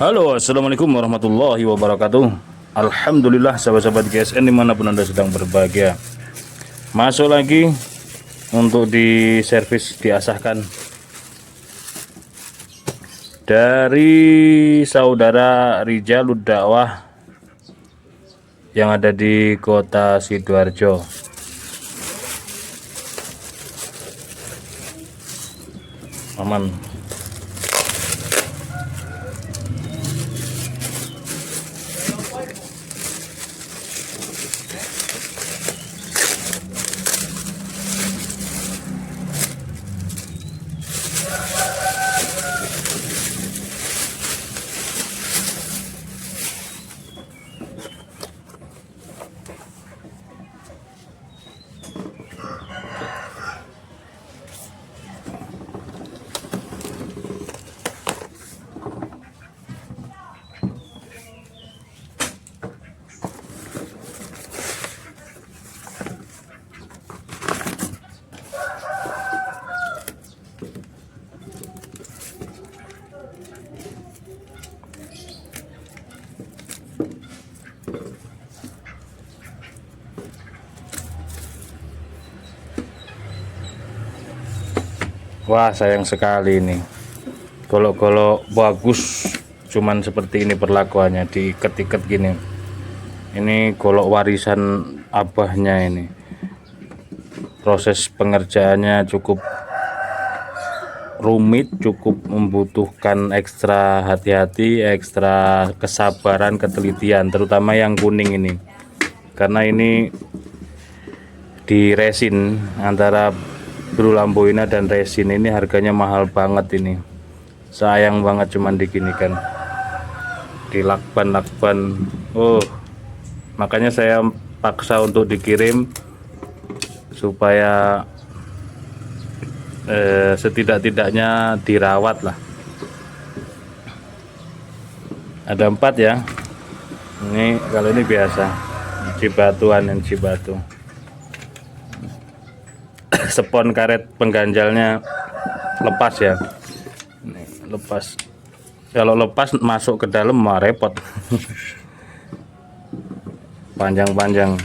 Halo, assalamualaikum warahmatullahi wabarakatuh. Alhamdulillah, sahabat-sahabat GSN dimanapun anda sedang berbahagia. Masuk lagi untuk di servis diasahkan dari saudara Rijalud Dakwah yang ada di kota Sidoarjo. Aman. Wah, sayang sekali ini. Golok-golok bagus, cuman seperti ini perlakuannya, diikat-ikat gini. Ini golok warisan abahnya ini. Proses pengerjaannya cukup rumit, cukup membutuhkan ekstra hati-hati, ekstra kesabaran, ketelitian, terutama yang kuning ini. Karena ini di resin, antara biru lamboina dan resin ini harganya mahal banget ini. Sayang banget cuman diginikan, dilakban-lakban. Makanya saya paksa untuk dikirim supaya setidak-tidaknya dirawat lah. Ada 4 ya. Ini kalau ini biasa cibatuan dan cibatu. Spon karet pengganjalnya lepas ya. Ini lepas. Kalau lepas masuk ke dalam mah repot. Panjang-panjang.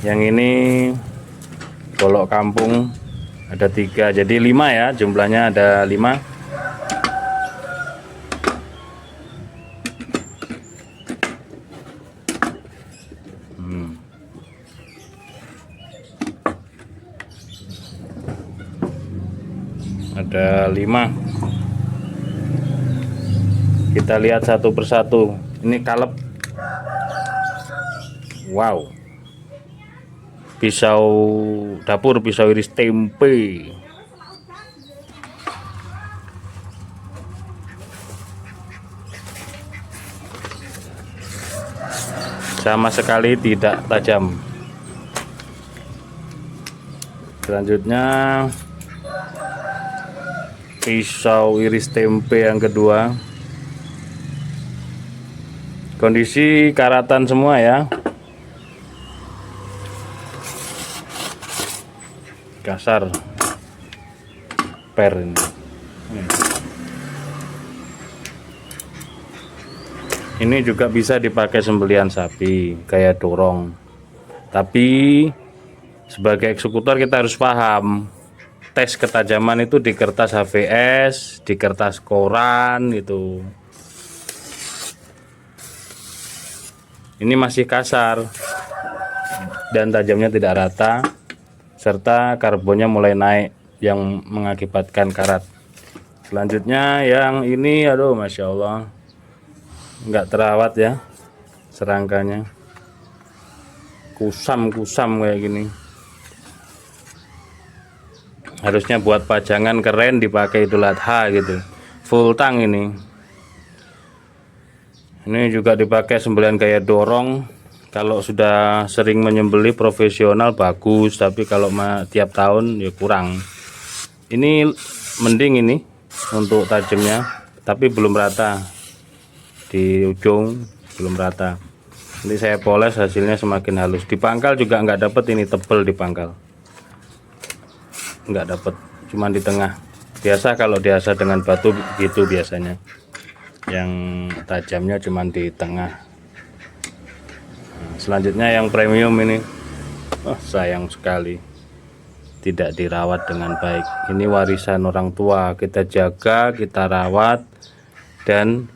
Yang ini golok kampung ada 3, jadi 5 ya, jumlahnya ada 5. Ada 5. Kita lihat satu persatu. Ini kalep. Wow. Pisau dapur, pisau iris tempe. Sama sekali tidak tajam. Selanjutnya pisau iris tempe yang kedua. Kondisi karatan semua ya. Kasar. Per ini. Ini juga bisa dipakai sembelihan sapi kayak dorong. Tapi sebagai eksekutor kita harus paham tes ketajaman itu di kertas HVS, di kertas koran itu. Ini masih kasar dan tajamnya tidak rata, serta karbonnya mulai naik yang mengakibatkan karat. Selanjutnya yang ini, aduh masya Allah, nggak terawat ya, serangkanya kusam kayak gini. Harusnya buat pajangan keren dipakai Idul Adha gitu. Full tang ini. Ini juga dipakai sembelihan kayak dorong. Kalau sudah sering menyembelih profesional bagus, tapi kalau tiap tahun ya kurang. Ini mending ini untuk tajamnya, tapi belum rata. Di ujung belum rata. Nanti saya poles, hasilnya semakin halus. Di pangkal juga nggak dapet, ini tebel di pangkal. Nggak dapet. cuman di tengah. Biasa kalau diasah dengan batu gitu biasanya, yang tajamnya cuman di tengah. Nah, selanjutnya yang premium ini, sayang sekali tidak dirawat dengan baik. Ini warisan orang tua, kita jaga, kita rawat, dan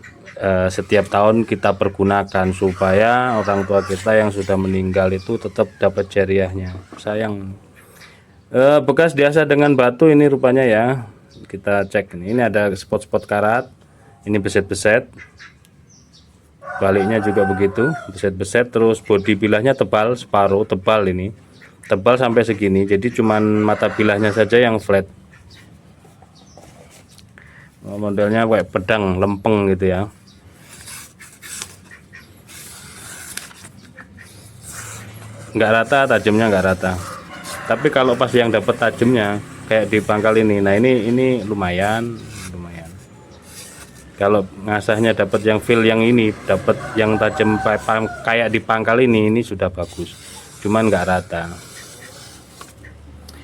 setiap tahun kita pergunakan supaya orang tua kita yang sudah meninggal itu tetap dapat jariahnya. Sayang. Bekas diasah dengan batu ini rupanya ya. Kita cek ini ada spot-spot karat. Ini beset-beset. Baliknya juga begitu, beset-beset. Terus bodi bilahnya tebal, separuh tebal ini. Tebal sampai segini. Jadi cuman mata bilahnya saja yang flat. Modelnya kayak pedang lempeng gitu ya. Nggak rata, tajamnya nggak rata. Tapi kalau pas yang dapat tajamnya kayak di pangkal ini, nah ini lumayan. Kalau ngasahnya dapat yang feel yang ini, dapat yang tajam kayak di pangkal ini sudah bagus. Cuman nggak rata.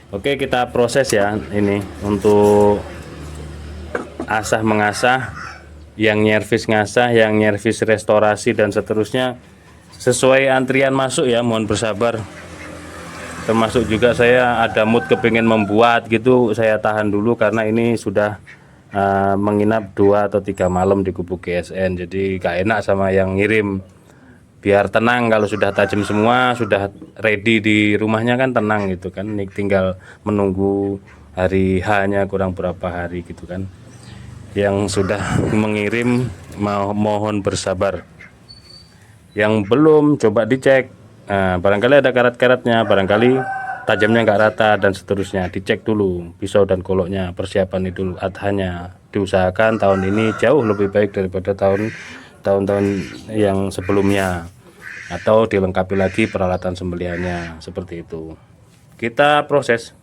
Oke, kita proses ya ini untuk asah mengasah, yang nyervis ngasah, yang nyervis restorasi dan seterusnya sesuai antrian masuk ya, mohon bersabar. Termasuk juga saya ada mood kepingin membuat gitu, saya tahan dulu karena ini sudah menginap 2 atau 3 malam di Gubuk GSN, jadi gak enak sama yang ngirim. Biar tenang, kalau sudah tajam semua, sudah ready di rumahnya kan tenang gitu kan, tinggal menunggu hari H-nya kurang berapa hari gitu kan. Yang sudah mengirim mohon bersabar, yang belum coba dicek. Nah, barangkali ada karat-karatnya, barangkali tajamnya nggak rata dan seterusnya, dicek dulu pisau dan goloknya, persiapan itu adhanya diusahakan tahun ini jauh lebih baik daripada tahun-tahun yang sebelumnya, atau dilengkapi lagi peralatan sembelihannya seperti itu. Kita proses.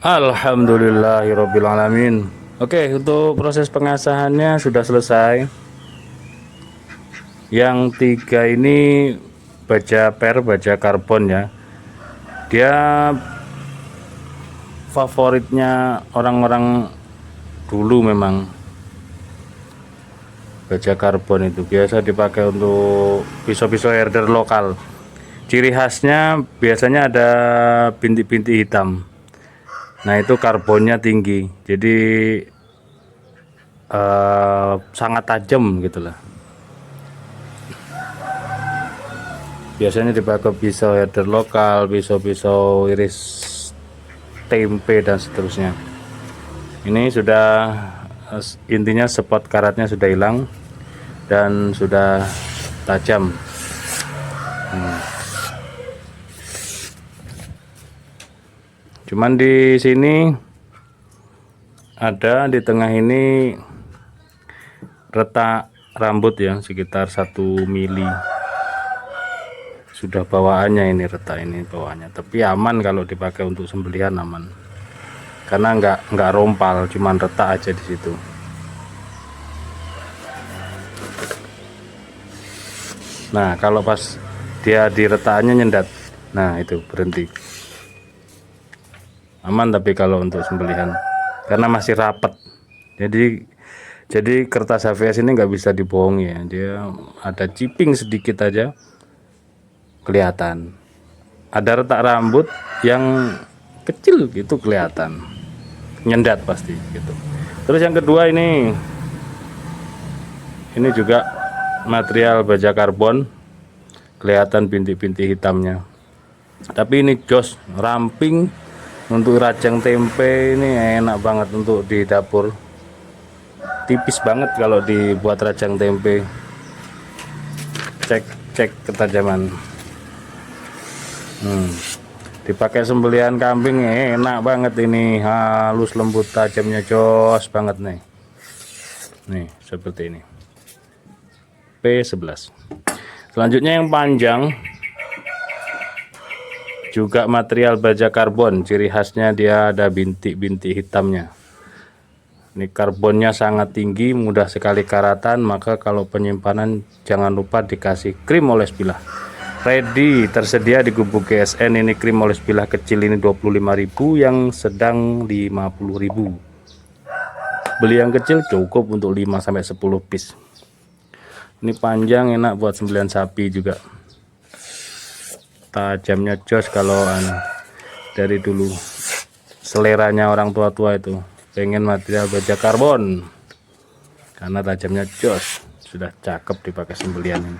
Alhamdulillahirabbil alamin. Oke, untuk proses pengasahannya sudah selesai. Yang 3 ini baja karbon ya. Dia favoritnya orang-orang dulu memang. Baja karbon itu biasa dipakai untuk pisau-pisau herder lokal. Ciri khasnya biasanya ada bintik-bintik hitam. Nah, itu karbonnya tinggi, jadi sangat tajam gitulah. Biasanya dipakai pisau herder lokal, pisau-pisau iris tempe dan seterusnya. Ini sudah intinya spot karatnya sudah hilang dan sudah tajam. Cuman di sini ada di tengah ini retak rambut ya, sekitar 1 mili. Sudah bawaannya ini retak ini bawaannya, tapi aman kalau dipakai untuk sembelihan, aman. Karena nggak rompal, cuman retak aja di situ. Nah, kalau pas dia di retakannya nyendat, nah itu berhenti. Aman tapi kalau untuk sembelihan karena masih rapat. Jadi kertas HVS ini nggak bisa dibohongi ya, dia ada chipping sedikit aja kelihatan. Ada retak rambut yang kecil gitu kelihatan, nyendat pasti gitu. Terus yang kedua ini juga material baja karbon, kelihatan bintik-bintik hitamnya. Tapi ini jos ramping. Untuk rajang tempe ini enak banget untuk di dapur, tipis banget kalau dibuat rajang tempe. Cek ketajaman. Dipakai sembelihan kambing enak banget ini, halus lembut tajamnya jos banget nih. Nih seperti ini. P11. Selanjutnya yang panjang, juga material baja karbon, ciri khasnya dia ada bintik-bintik hitamnya. Ini karbonnya sangat tinggi, mudah sekali karatan, maka kalau penyimpanan jangan lupa dikasih krim oles bilah. Ready, tersedia di Gubuk GSN. Ini krim oles bilah kecil ini 25.000, yang sedang 50.000. Beli yang kecil cukup untuk 5-10 piece. Ini panjang, enak buat sembelihan sapi juga. Tajamnya jos kalau dari dulu seleranya orang tua-tua itu pengen material baja karbon karena tajamnya jos, sudah cakep dipakai sembelihan ini.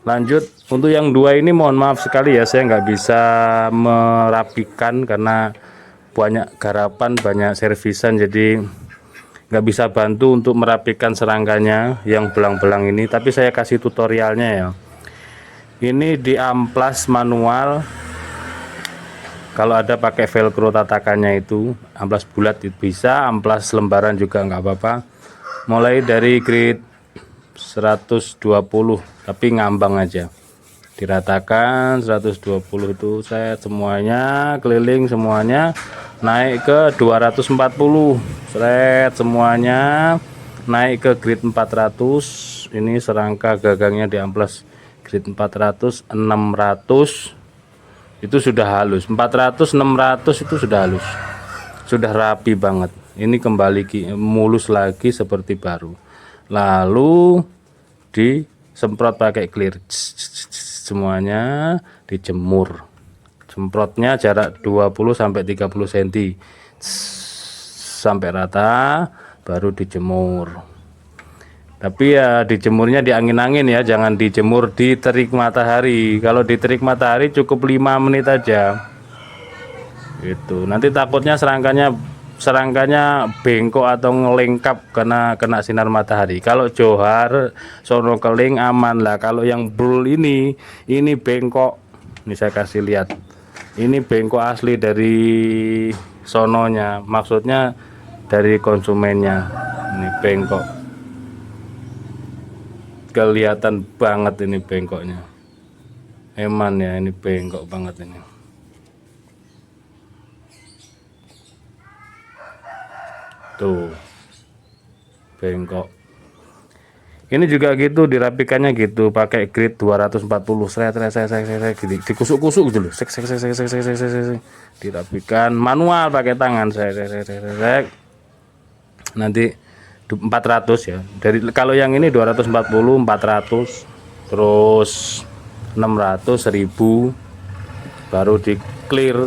Lanjut untuk yang 2 ini, mohon maaf sekali ya, saya nggak bisa merapikan karena banyak garapan, banyak servisan, jadi nggak bisa bantu untuk merapikan serangkanya yang belang-belang ini, tapi saya kasih tutorialnya ya. Ini di amplas manual, kalau ada pakai velcro tatakannya itu, amplas bulat itu bisa, amplas lembaran juga nggak apa-apa. Mulai dari grid 120 tapi ngambang aja, diratakan 120 itu saya semuanya keliling, semuanya naik ke 240, seret semuanya naik ke grid 400. Ini serangka gagangnya di amplas grid 400, 600 itu sudah halus, 400, 600 itu sudah halus, sudah rapi banget. Ini kembali mulus lagi seperti baru, lalu disemprot pakai clear, semuanya dijemur. Semprotnya jarak 20-30 cm sampai rata, baru dijemur. Tapi ya dijemurnya di angin-angin ya, jangan dijemur di terik matahari. Kalau di terik matahari cukup 5 menit aja. Itu nanti takutnya serangkanya bengkok atau ngelengkap karena kena sinar matahari. Kalau johar, sono keling aman lah. Kalau yang brul ini bengkok. Ini saya kasih lihat. Ini bengkok asli dari sononya, maksudnya dari konsumennya. Ini bengkok. Kelihatan banget ini bengkoknya, eman ya, ini bengkok banget ini. tuh bengkok. Ini juga gitu, dirapikannya gitu, pakai grit 240 gitu, dikusuk-kusuk gitu loh, dirapikan manual pakai tangan, nanti 400 ya. Dari kalau yang ini 240, 400, terus 600, 1000, baru di clear.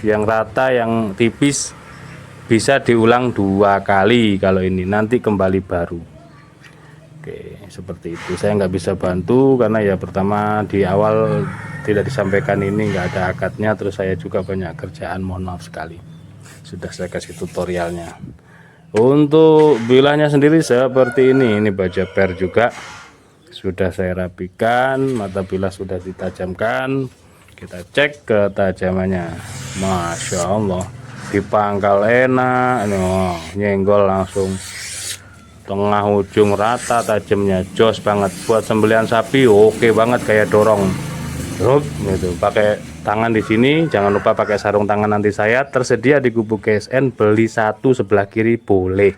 Yang rata, yang tipis bisa diulang 2 kali. Kalau ini nanti kembali baru. Oke, seperti itu. Saya nggak bisa bantu karena ya pertama di awal tidak disampaikan, ini nggak ada akadnya, terus saya juga banyak kerjaan, mohon maaf sekali. Sudah saya kasih tutorialnya. Untuk bilahnya sendiri seperti ini baja per juga sudah saya rapikan, mata bilah sudah ditajamkan. Kita cek ketajamannya, Masya Allah, dipangkal enak, nyenggol langsung tengah ujung rata, tajamnya jos banget. Buat sembelihan sapi oke banget, kayak dorong gitu. Pakai tangan di sini, jangan lupa pakai sarung tangan anti sayat, tersedia di Gubuk KSN. Beli satu sebelah kiri boleh,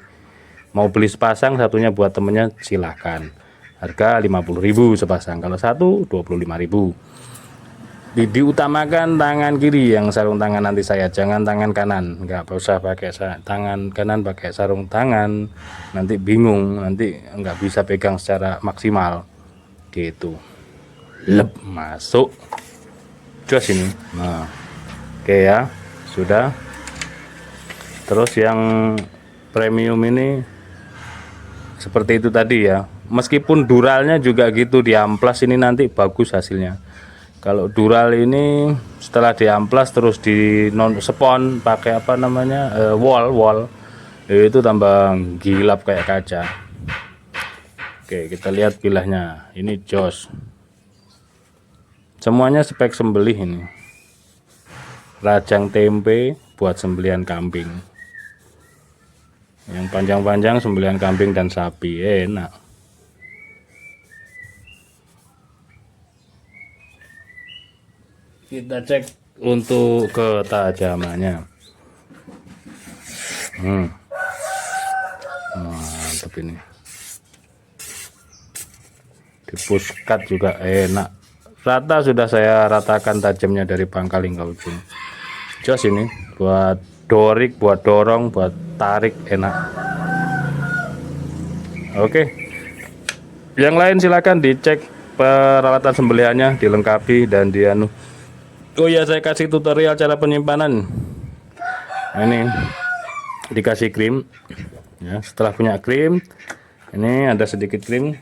mau beli sepasang satunya buat temennya silahkan. Harga 50.000 sepasang, kalau satu 25.000. Diutamakan tangan kiri yang sarung tangan anti sayat, jangan tangan kanan. Nggak usah pakai tangan kanan, pakai sarung tangan, nanti bingung, nanti nggak bisa pegang secara maksimal gitu. Lep, masuk jos ini. Nah, oke ya, sudah. Terus yang premium ini seperti itu tadi ya, meskipun duralnya juga gitu, diamplas ini nanti bagus hasilnya. Kalau dural ini setelah diamplas terus di non spon pakai apa namanya, wall itu tambah gilap kayak kaca. Oke, kita lihat bilahnya. Ini jos, semuanya spek sembelih ini. Rajang tempe buat sembelihan kambing, yang panjang-panjang sembelihan kambing dan sapi, enak. Kita cek untuk ketajamannya. Mantap ini. Di push cut juga enak. Rata sudah saya ratakan tajamnya dari pangkal hingga ujung. Jos ini buat dorik, buat dorong, buat tarik, enak. Oke. Yang lain silakan dicek peralatan sembelihannya, dilengkapi dan dianu. Oh ya, saya kasih tutorial cara penyimpanan. Nah, ini dikasih krim ya. Setelah punya krim, ini ada sedikit krim,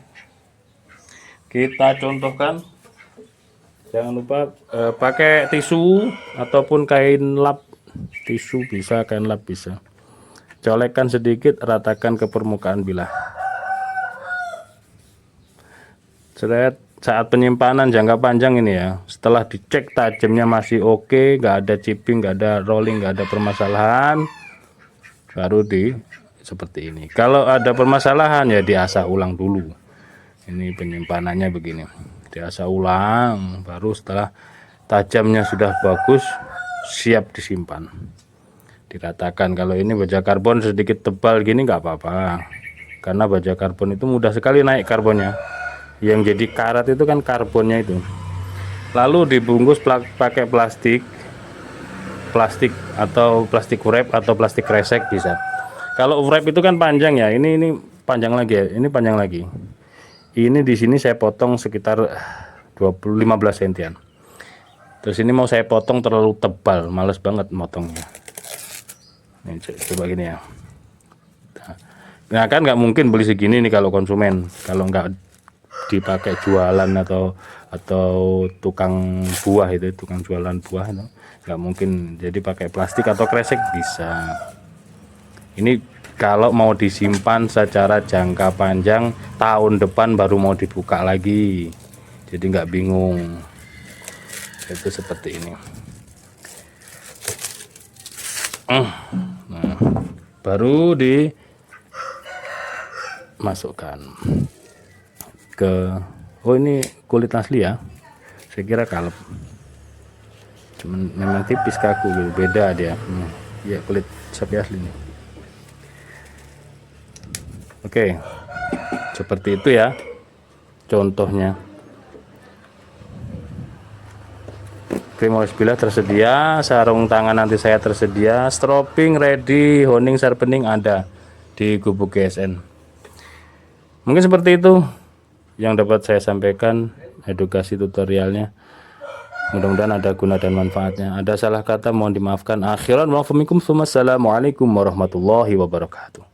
kita contohkan. Jangan lupa pakai tisu ataupun kain lap. Tisu bisa, kain lap bisa. Colekkan sedikit, ratakan ke permukaan bilah. Saat penyimpanan jangka panjang ini ya, setelah dicek tajamnya masih oke, nggak ada chipping, nggak ada rolling, nggak ada permasalahan, baru seperti ini. Kalau ada permasalahan ya diasah ulang dulu. Ini penyimpanannya begini, diasah ulang, baru setelah tajamnya sudah bagus, siap disimpan, diratakan. Kalau ini baja karbon sedikit tebal gini nggak apa-apa, karena baja karbon itu mudah sekali naik karbonnya. Yang jadi karat itu kan karbonnya itu. Lalu dibungkus pakai plastik atau plastik wrap atau plastik kresek bisa. Kalau wrap itu kan panjang ya, ini panjang lagi ya, ini panjang lagi. Ini di sini saya potong sekitar 15 sentian. Terus ini mau saya potong terlalu tebal, males banget motongnya. Ini coba gini ya. Nah kan nggak mungkin beli segini nih kalau konsumen, kalau nggak dipakai jualan atau tukang buah, itu tukang jualan buah itu nggak mungkin. Jadi pakai plastik atau kresek bisa. Ini kalau mau disimpan secara jangka panjang, tahun depan baru mau dibuka lagi, jadi nggak bingung. Itu seperti ini. Nah, baru dimasukkan ke, oh ini kulit asli ya, saya kira kalep, cuman memang tipis kaku gitu, beda dia. Ya kulit sapi asli nih. Oke, seperti itu ya contohnya. Bismillah tersedia, sarung tangan nanti saya tersedia, stropping ready, honing sharpening ada di gubuk GSN. Mungkin seperti itu yang dapat saya sampaikan edukasi tutorialnya. Mudah-mudahan ada guna dan manfaatnya. Ada salah kata mohon dimaafkan. Akhiran wa assalamualaikum warahmatullahi wabarakatuh.